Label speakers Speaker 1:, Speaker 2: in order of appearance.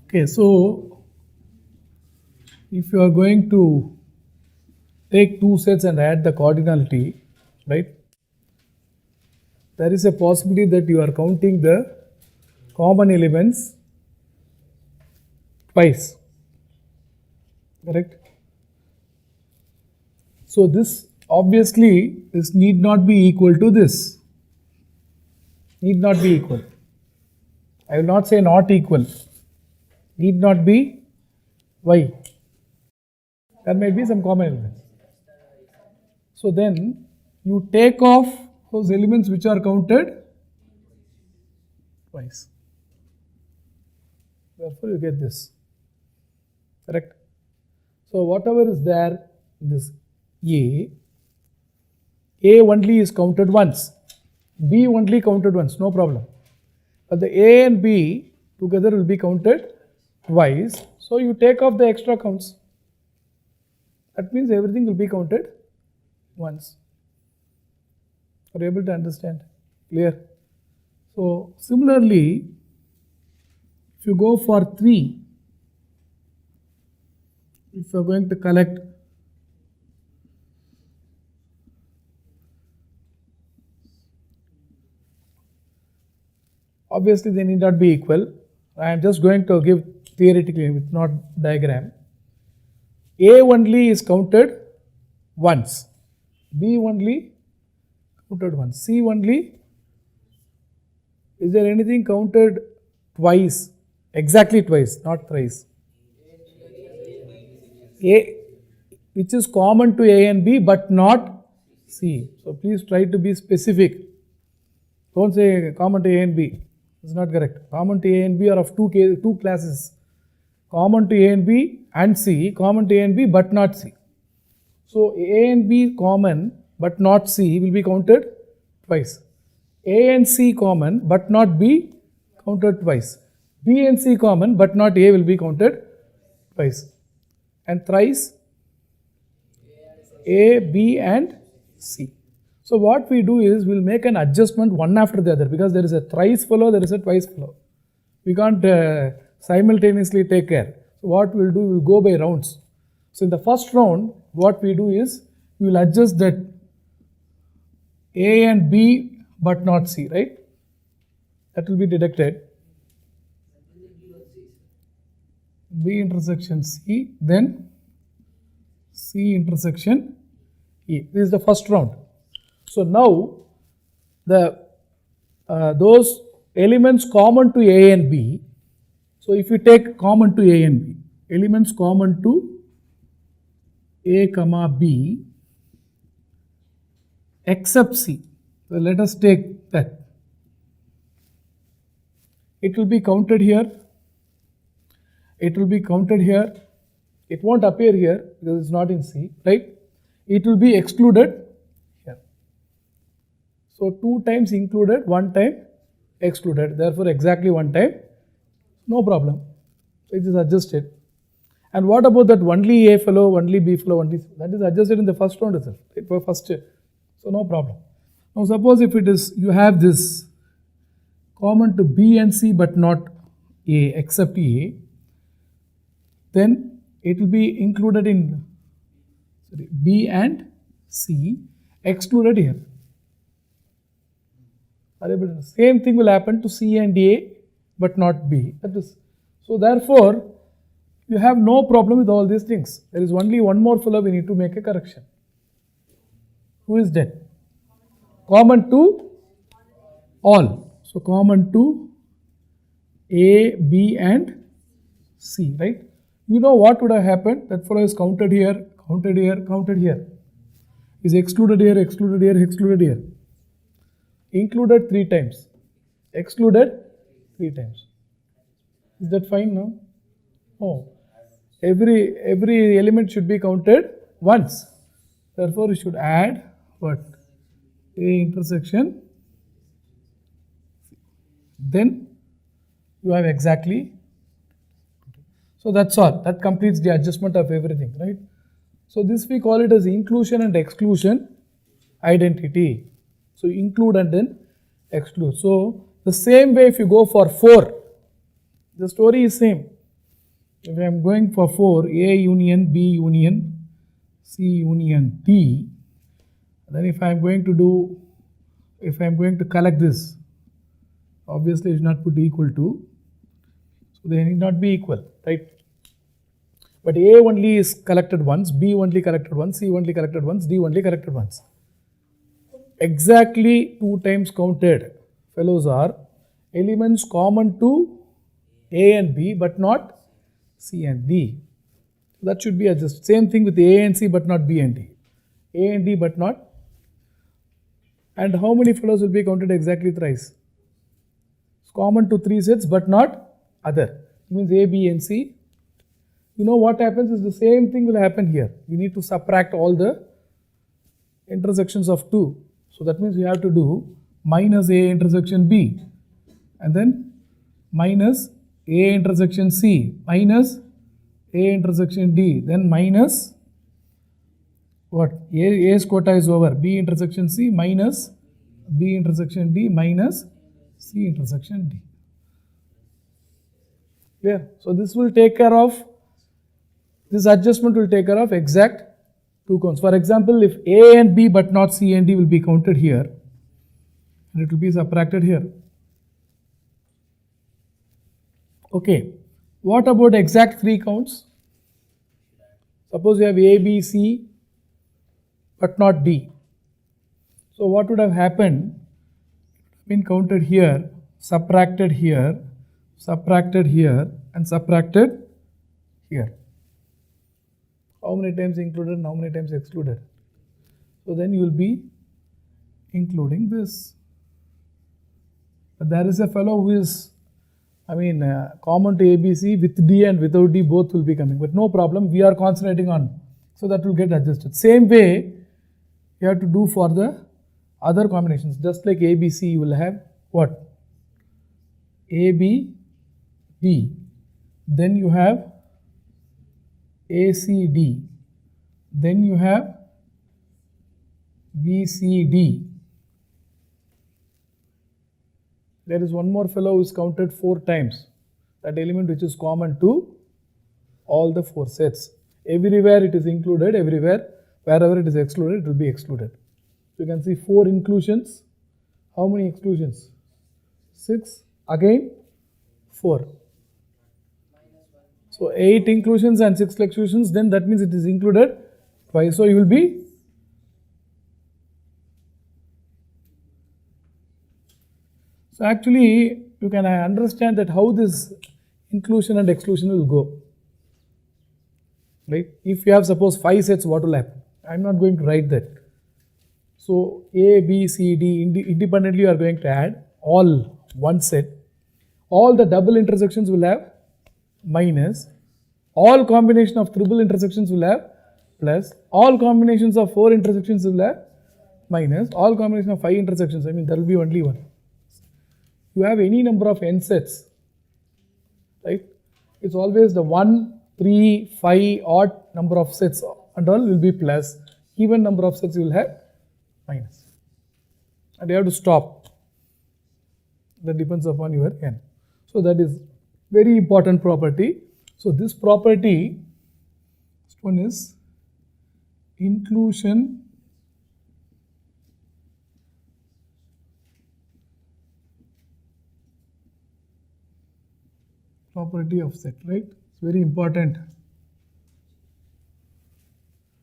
Speaker 1: Okay, so if you are going to take two sets and add the cardinality, right, there is a possibility that you are counting the common elements twice, correct? So this obviously this need not be equal to this, need not be equal. I will not say not equal, need not be. Why? There may be some common elements. So then you take off those elements which are counted twice. Therefore you get this, correct? So whatever is there in this A only is counted once, B only counted once, no problem. But the A and B together will be counted twice. So you take off the extra counts. That means everything will be counted once. Are you able to understand? Clear? So similarly, if you go for 3, if you are going to collect obviously they need not be equal. I am just going to give theoretically with not diagram. A only is counted once, B only counted once, C only. Is there anything counted twice? Exactly twice, not thrice. A which is common to A and B but not C. So please try to be specific. Don't say common to A and B. It's not correct. Common to A and B are of two classes. Common to A and B and C, common to A and B but not C. So A and B common but not C will be counted twice. A and C common but not B counted twice. B and C common but not A will be counted twice. And thrice A, B and C. So what we do is we'll make an adjustment one after the other because there is a thrice fellow, there is a twice fellow. We can't simultaneously take care. So what we'll do, we'll go by rounds. So in the first round, what we do is we will adjust that A and B but not C, right? That will be deducted. B intersection C, then C intersection E. This is the first round. So now the those elements common to A and B. So if you take common to A and B, elements common to A comma B except C. So let us take that. It will be counted here. It will be counted here. It won't appear here because it's not in C, right? It will be excluded here. So 2 times included, 1 time excluded. Therefore, exactly 1 time, no problem. It is adjusted. And what about that only A fellow, only B fellow, only C? That is adjusted in the first round itself. It was first. So no problem. Now suppose if it is, you have this common to B and C but not A except A, then it will be included in B and C, excluded here. Same thing will happen to C and A but not B. That is, so therefore, you have no problem with all these things. There is only one more fellow we need to make a correction. Who is that? Common to all. So common to A, B and C, right? You know what would have happened? That fellow is counted here, counted here, counted here. Is excluded here, excluded here, excluded here. Included 3 times. Excluded 3 times. Is that fine now? Oh. Every element should be counted once. Therefore, you should add what? A intersection. Then you have exactly. So that's all. That completes the adjustment of everything, right? So this we call it as inclusion and exclusion identity. So include and then exclude. So the same way if you go for 4, the story is same. if I am going for 4, A union B union C union D, then if I am going to collect this, obviously it should not put equal to, so they need not be equal, right? But A only is collected once, B only collected once, C only collected once, D only collected once. Exactly 2 times counted fellows are elements common to A and B but not C and D. That should be adjusted. Same thing with A and C but not B and D. A and D but not. And how many fellows will be counted exactly thrice? It's common to 3 sets but not other. It means A, B and C. You know what happens is the same thing will happen here. We need to subtract all the intersections of 2. So that means we have to do minus A intersection B and then minus A intersection C minus A intersection D, then minus what? A's quota is over, B intersection C minus B intersection D minus C intersection D. Clear? So this will take care of, this adjustment will take care of exact 2 counts. For example, if A and B but not C and D will be counted here and it will be subtracted here. Okay, what about exact 3 counts? Suppose you have A, B, C but not D. So what would have happened? Been counted here, subtracted here and subtracted here. How many times included and how many times excluded? So then you will be including this. But there is a fellow who is, common to ABC with D and without D, both will be coming. But no problem, we are concentrating on. So that will get adjusted. Same way you have to do for the other combinations. Just like ABC, you will have what? AB, D. Then you have ACD. Then you have BCD. There is one more fellow who is counted 4 times. That element which is common to all the 4 sets. Everywhere it is included, everywhere, wherever it is excluded, it will be excluded. So you can see 4 inclusions. How many exclusions? 6, again 4. So 8 inclusions and 6 exclusions, then that means it is included twice. So you will be so actually you can understand that how this inclusion and exclusion will go. Right? If you have suppose 5 sets, what will happen? I am not going to write that. So A, B, C, D independently you are going to add all one set. All the double intersections will have minus. All combination of triple intersections will have plus. All combinations of 4 intersections will have minus. All combination of 5 intersections, there will be only 1. You have any number of n sets, right? It's always the 1, 3, 5 odd number of sets and all will be plus. Even number of sets you will have minus. And you have to stop. That depends upon your n. So that is very important property. So this property, first one is inclusion property of set, right? It's very important.